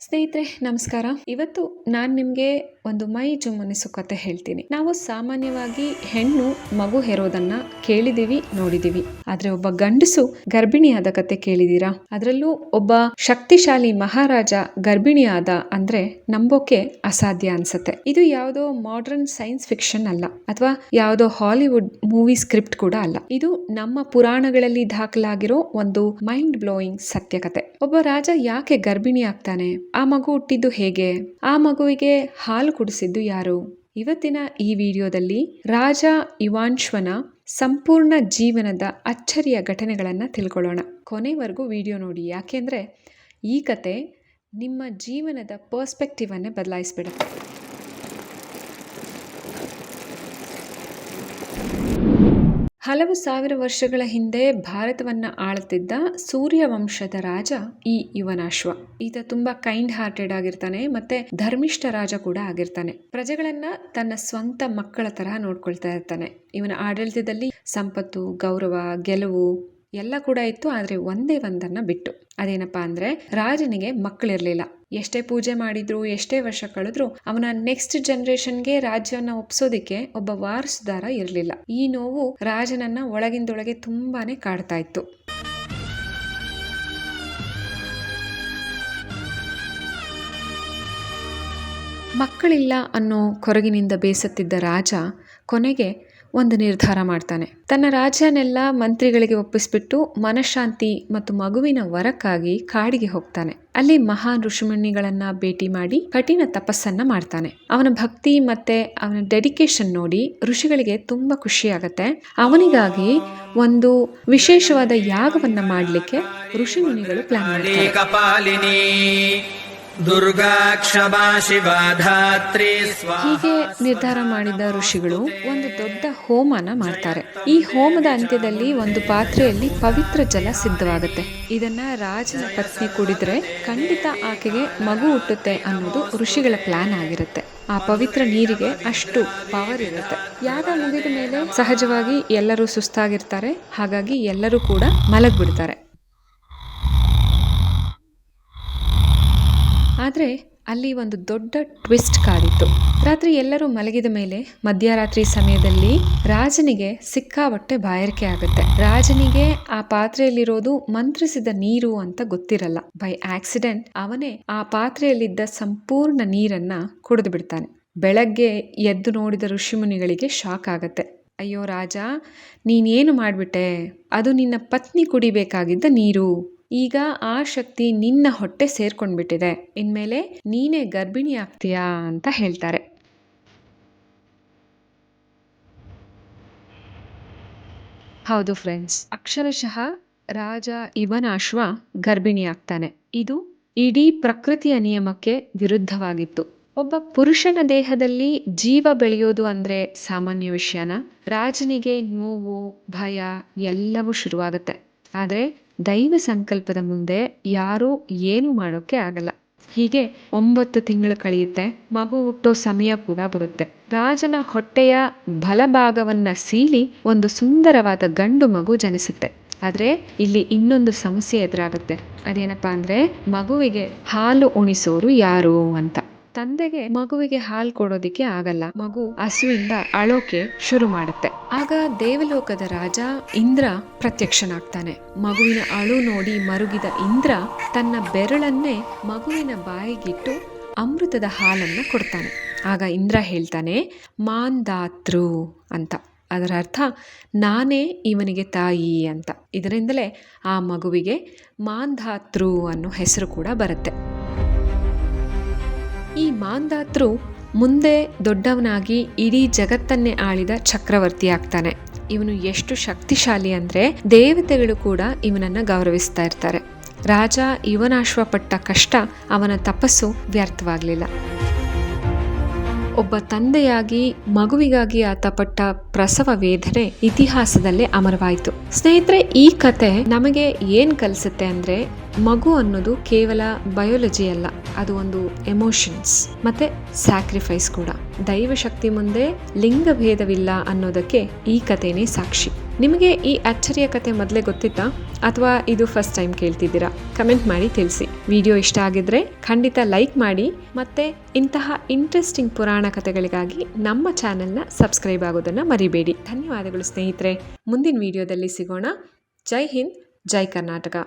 ಸ್ನೇಹಿತರೆ ನಮಸ್ಕಾರ. ಇವತ್ತು ನಾನು ನಿಮಗೆ ಒಂದು ಮೈ ಜುಮ್ಮನಿಸೋ ಕತೆ ಹೇಳ್ತೀನಿ. ನಾವು ಸಾಮಾನ್ಯವಾಗಿ ಹೆಣ್ಣು ಮಗು ಹೆರೋದನ್ನ ಕೇಳಿದೀವಿ, ನೋಡಿದೀವಿ. ಆದ್ರೆ ಒಬ್ಬ ಗಂಡಸು ಗರ್ಭಿಣಿಯಾದ ಕತೆ ಕೇಳಿದೀರಾ? ಅದರಲ್ಲೂ ಒಬ್ಬ ಶಕ್ತಿಶಾಲಿ ಮಹಾರಾಜ ಗರ್ಭಿಣಿಯಾದ ಅಂದ್ರೆ ನಂಬೋಕೆ ಅಸಾಧ್ಯ ಅನ್ಸತ್ತೆ. ಇದು ಯಾವುದೋ ಮಾಡರ್ನ್ ಸೈನ್ಸ್ ಫಿಕ್ಷನ್ ಅಲ್ಲ, ಅಥವಾ ಯಾವುದೋ ಹಾಲಿವುಡ್ ಮೂವಿ ಸ್ಕ್ರಿಪ್ಟ್ ಕೂಡ ಅಲ್ಲ. ಇದು ನಮ್ಮ ಪುರಾಣಗಳಲ್ಲಿ ದಾಖಲಾಗಿರೋ ಒಂದು ಮೈಂಡ್ ಬ್ಲೋಯಿಂಗ್ ಸತ್ಯ ಕತೆ. ಒಬ್ಬ ರಾಜ ಯಾಕೆ ಗರ್ಭಿಣಿ ಆಗ್ತಾನೆ? ಆ ಮಗು ಹುಟ್ಟಿದ್ದು ಹೇಗೆ? ಆ ಮಗುವಿಗೆ ಹಾಲು ಕುಡಿಸಿದ್ದು ಯಾರು? ಇವತ್ತಿನ ಈ ವಿಡಿಯೋದಲ್ಲಿ ರಾಜ ಇವಾನ್ಶ್ವನ ಸಂಪೂರ್ಣ ಜೀವನದ ಅಚ್ಚರಿಯ ಘಟನೆಗಳನ್ನ ತಿಳ್ಕೊಳ್ಳೋಣ. ಕೊನೆವರೆಗೂ ವಿಡಿಯೋ ನೋಡಿ, ಯಾಕೆಂದ್ರೆ ಈ ಕತೆ ನಿಮ್ಮ ಜೀವನದ ಪರ್ಸ್ಪೆಕ್ಟಿವ್ ಅನ್ನೇ ಬದಲಾಯಿಸ್ಬಿಡುತ್ತೆ. ಹಲವು ಸಾವಿರ ವರ್ಷಗಳ ಹಿಂದೆ ಭಾರತವನ್ನ ಆಳುತ್ತಿದ್ದ ಸೂರ್ಯವಂಶದ ರಾಜ ಈ ಯುವನಾಶ್ವ. ಈತ ತುಂಬಾ ಕೈಂಡ್ ಹಾರ್ಟೆಡ್ ಆಗಿರ್ತಾನೆ, ಮತ್ತೆ ಧರ್ಮಿಷ್ಠ ರಾಜ ಕೂಡ ಆಗಿರ್ತಾನೆ. ಪ್ರಜೆಗಳನ್ನ ತನ್ನ ಸ್ವಂತ ಮಕ್ಕಳ ತರಹ ನೋಡ್ಕೊಳ್ತಾ ಇರ್ತಾನೆ. ಇವನ ಆಡಳಿತದಲ್ಲಿ ಸಂಪತ್ತು, ಗೌರವ, ಗೆಲುವು ಎಲ್ಲ ಕೂಡ ಇತ್ತು. ಆದ್ರೆ ಒಂದೇ ಒಂದನ್ನ ಬಿಟ್ಟು, ಅದೇನಪ್ಪಾ ಅಂದ್ರೆ ರಾಜನಿಗೆ ಮಕ್ಕಳಿರ್ಲಿಲ್ಲ. ಎಷ್ಟೇ ಪೂಜೆ ಮಾಡಿದ್ರು, ಎಷ್ಟೇ ವರ್ಷ ಕಳೆದ್ರು ಅವನ ನೆಕ್ಸ್ಟ್ ಜನರೇಷನ್ಗೆ ರಾಜ್ಯವನ್ನ ಒಪ್ಸೋದಿಕ್ಕೆ ಒಬ್ಬ ವಾರಸುದಾರ ಇರಲಿಲ್ಲ. ಈ ನೋವು ರಾಜನನ್ನ ಒಳಗಿಂದೊಳಗೆ ತುಂಬಾನೇ ಕಾಡ್ತಾ ಇತ್ತು. ಮಕ್ಕಳಿಲ್ಲ ಅನ್ನೋ ಕೊರಗಿನಿಂದ ಬೇಸತ್ತಿದ್ದ ರಾಜ ಕೊನೆಗೆ ಒಂದು ನಿರ್ಧಾರ ಮಾಡ್ತಾನೆ. ತನ್ನ ರಾಜ್ಯನೆಲ್ಲ ಮಂತ್ರಿಗಳಿಗೆ ಒಪ್ಪಿಸ್ಬಿಟ್ಟು ಮನಃಶಾಂತಿ ಮತ್ತು ಮಗುವಿನ ವರಕ್ಕಾಗಿ ಕಾಡಿಗೆ ಹೋಗ್ತಾನೆ. ಅಲ್ಲಿ ಮಹಾನ್ ಋಷಿಮುನಿಗಳನ್ನ ಭೇಟಿ ಮಾಡಿ ಕಠಿಣ ತಪಸ್ಸನ್ನ ಮಾಡ್ತಾನೆ. ಅವನ ಭಕ್ತಿ ಮತ್ತೆ ಅವನ ಡೆಡಿಕೇಶನ್ ನೋಡಿ ಋಷಿಗಳಿಗೆ ತುಂಬಾ ಖುಷಿ ಆಗತ್ತೆ. ಅವನಿಗಾಗಿ ಒಂದು ವಿಶೇಷವಾದ ಯಾಗವನ್ನ ಮಾಡ್ಲಿಕ್ಕೆ ಋಷಿಮುನಿಗಳು ಪ್ಲಾನ್ ಮಾಡ್ತಾರೆ. ಹೀಗೆ ನಿರ್ಧಾರ ಮಾಡಿದ ಋಷಿಗಳು ಒಂದು ದೊಡ್ಡ ಹೋಮನ ಮಾಡ್ತಾರೆ. ಈ ಹೋಮದ ಅಂತ್ಯದಲ್ಲಿ ಒಂದು ಪಾತ್ರೆಯಲ್ಲಿ ಪವಿತ್ರ ಜಲ ಸಿದ್ಧವಾಗುತ್ತೆ. ಇದನ್ನ ರಾಜನ ಪತ್ನಿ ಕುಡಿದ್ರೆ ಖಂಡಿತ ಆಕೆಗೆ ಮಗು ಹುಟ್ಟುತ್ತೆ ಅನ್ನೋದು ಋಷಿಗಳ ಪ್ಲಾನ್ ಆಗಿರುತ್ತೆ. ಆ ಪವಿತ್ರ ನೀರಿಗೆ ಅಷ್ಟು ಪವರ್ ಇರುತ್ತೆ. ಯಾಗ ಮುಗಿದ ಮೇಲೆ ಸಹಜವಾಗಿ ಎಲ್ಲರೂ ಸುಸ್ತಾಗಿರ್ತಾರೆ. ಹಾಗಾಗಿ ಎಲ್ಲರೂ ಕೂಡ ಮಲಗ್ಬಿಡ್ತಾರೆ. ಆದರೆ ಅಲ್ಲಿ ಒಂದು ದೊಡ್ಡ ಟ್ವಿಸ್ಟ್ ಕಾದಿತ್ತು. ರಾತ್ರಿ ಎಲ್ಲರೂ ಮಲಗಿದ ಮೇಲೆ ಮಧ್ಯರಾತ್ರಿ ಸಮಯದಲ್ಲಿ ರಾಜನಿಗೆ ಸಿಕ್ಕಾಪಟ್ಟೆ ಬಾಯಾರಿಕೆ ಆಗುತ್ತೆ. ರಾಜನಿಗೆ ಆ ಪಾತ್ರೆಯಲ್ಲಿರೋದು ಮಂತ್ರಿಸಿದ ನೀರು ಅಂತ ಗೊತ್ತಿರಲ್ಲ. ಬೈ ಆಕ್ಸಿಡೆಂಟ್ ಅವನೇ ಆ ಪಾತ್ರೆಯಲ್ಲಿದ್ದ ಸಂಪೂರ್ಣ ನೀರನ್ನ ಕುಡಿದು ಬಿಡ್ತಾನೆ. ಬೆಳಗ್ಗೆ ಎದ್ದು ನೋಡಿದ ಋಷಿಮುನಿಗಳಿಗೆ ಶಾಕ್ ಆಗತ್ತೆ. ಅಯ್ಯೋ ರಾಜ, ನೀನೇನು ಮಾಡ್ಬಿಟ್ಟೆ? ಅದು ನಿನ್ನ ಪತ್ನಿ ಕುಡಿಬೇಕಾಗಿದ್ದ ನೀರು. ಈಗ ಆ ಶಕ್ತಿ ನಿನ್ನ ಹೊಟ್ಟೆ ಸೇರ್ಕೊಂಡ್ಬಿಟ್ಟಿದೆ. ಇನ್ಮೇಲೆ ನೀನೇ ಗರ್ಭಿಣಿ ಆಗ್ತೀಯಾ ಅಂತ ಹೇಳ್ತಾರೆ. ಹೌದು ಫ್ರೆಂಡ್ಸ್, ಅಕ್ಷರಶಃ ರಾಜ ಇವಾನಾಶ್ವ ಗರ್ಭಿಣಿ ಆಗ್ತಾನೆ. ಇದು ಇಡೀ ಪ್ರಕೃತಿಯ ನಿಯಮಕ್ಕೆ ವಿರುದ್ಧವಾಗಿತ್ತು. ಒಬ್ಬ ಪುರುಷನ ದೇಹದಲ್ಲಿ ಜೀವ ಬೆಳೆಯೋದು ಅಂದ್ರೆ ಸಾಮಾನ್ಯ ವಿಷಯನ? ರಾಜನಿಗೆ ನೋವು, ಭಯ ಎಲ್ಲವೂ ಶುರುವಾಗುತ್ತೆ. ಆದ್ರೆ ದೈವ ಸಂಕಲ್ಪದ ಮುಂದೆ ಯಾರೂ ಏನು ಮಾಡೋಕೆ ಆಗಲ್ಲ. ಹೀಗೆ 9 ತಿಂಗಳು ಕಳೆಯುತ್ತೆ. ಮಗು ಹುಟ್ಟೋ ಸಮಯ ಕೂಡ ಬರುತ್ತೆ. ರಾಜನ ಹೊಟ್ಟೆಯ ಬಲಭಾಗವನ್ನ ಸೀಳಿ ಒಂದು ಸುಂದರವಾದ ಗಂಡು ಮಗು ಜನಿಸುತ್ತೆ. ಆದ್ರೆ ಇಲ್ಲಿ ಇನ್ನೊಂದು ಸಮಸ್ಯೆ ಎದುರಾಗುತ್ತೆ. ಅದೇನಪ್ಪಾ ಅಂದ್ರೆ ಮಗುವಿಗೆ ಹಾಲು ಉಣಿಸೋರು ಯಾರು ಅಂತ. ತಂದೆಗೆ ಮಗುವಿಗೆ ಹಾಲು ಕೊಡೋದಿಕ್ಕೆ ಆಗಲ್ಲ. ಮಗು ಹಸುವಿಂದ ಅಳೋಕೆ ಶುರು ಮಾಡುತ್ತೆ. ಆಗ ದೇವಲೋಕದ ರಾಜ ಇಂದ್ರ ಪ್ರತ್ಯಕ್ಷನಾಗ್ತಾನೆ. ಮಗುವಿನ ಅಳು ನೋಡಿ ಮರುಗಿದ ಇಂದ್ರ ತನ್ನ ಬೆರಳನ್ನೇ ಮಗುವಿನ ಬಾಯಿಗಿಟ್ಟು ಅಮೃತದ ಹಾಲನ್ನ ಕೊಡ್ತಾನೆ. ಆಗ ಇಂದ್ರ ಹೇಳ್ತಾನೆ, ಮಾಂದಾತೃ ಅಂತ. ಅದರ ಅರ್ಥ ನಾನೇ ಇವನಿಗೆ ತಾಯಿ ಅಂತ. ಇದರಿಂದಲೇ ಆ ಮಗುವಿಗೆ ಮಾಂದಾತೃ ಅನ್ನೋ ಹೆಸರು ಕೂಡ ಬರುತ್ತೆ. ಈ ಮಾಂದಾತೃ ಮುಂದೆ ದೊಡ್ಡವನಾಗಿ ಇಡೀ ಜಗತ್ತನ್ನೇ ಆಳಿದ ಚಕ್ರವರ್ತಿ ಆಗ್ತಾನೆ. ಇವನು ಎಷ್ಟು ಶಕ್ತಿಶಾಲಿ ಅಂದ್ರೆ ದೇವತೆಗಳು ಕೂಡ ಇವನನ್ನ ಗೌರವಿಸ್ತಾ ಇರ್ತಾರೆ. ರಾಜ ಇವಾನಾಶ್ವ ಪಟ್ಟ ಕಷ್ಟ, ಅವನ ತಪಸ್ಸು ವ್ಯರ್ಥವಾಗಲಿಲ್ಲ. ಒಬ್ಬ ತಂದೆಯಾಗಿ ಮಗುವಿಗಾಗಿ ಆತ ಪಟ್ಟ ಪ್ರಸವ ವೇದನೆ ಇತಿಹಾಸದಲ್ಲೇ ಅಮರವಾಯಿತು. ಸ್ನೇಹಿತರೆ, ಈ ಕತೆ ನಮಗೆ ಏನ್ ಕಲಿಸುತ್ತೆ ಅಂದ್ರೆ ಮಗು ಅನ್ನೋದು ಕೇವಲ ಬಯೋಲಜಿ ಅಲ್ಲ, ಅದು ಒಂದು ಎಮೋಷನ್ಸ್ ಮತ್ತೆ ಸ್ಯಾಕ್ರಿಫೈಸ್ ಕೂಡ. ದೈವ ಶಕ್ತಿ ಮುಂದೆ ಲಿಂಗ ಭೇದವಿಲ್ಲ ಅನ್ನೋದಕ್ಕೆ ಈ ಕಥೆನೇ ಸಾಕ್ಷಿ. ನಿಮಗೆ ಈ ಅಚ್ಚರಿಯ ಕತೆ ಮೊದಲೇ ಗೊತ್ತಿತ್ತಾ ಅಥವಾ ಇದು ಫಸ್ಟ್ ಟೈಮ್ ಕೇಳ್ತಿದ್ದೀರಾ? ಕಮೆಂಟ್ ಮಾಡಿ ತಿಳಿಸಿ. ವಿಡಿಯೋ ಇಷ್ಟ ಆಗಿದ್ರೆ ಖಂಡಿತ ಲೈಕ್ ಮಾಡಿ, ಮತ್ತೆ ಇಂತಹ ಇಂಟ್ರೆಸ್ಟಿಂಗ್ ಪುರಾಣ ಕಥೆಗಳಿಗಾಗಿ ನಮ್ಮ ಚಾನೆಲ್ನ ಸಬ್ಸ್ಕ್ರೈಬ್ ಆಗೋದನ್ನು ಮರಿಬೇಡಿ. ಧನ್ಯವಾದಗಳು ಸ್ನೇಹಿತರೆ. ಮುಂದಿನ ವಿಡಿಯೋದಲ್ಲಿ ಸಿಗೋಣ. ಜೈ ಹಿಂದ್, ಜೈ ಕರ್ನಾಟಕ.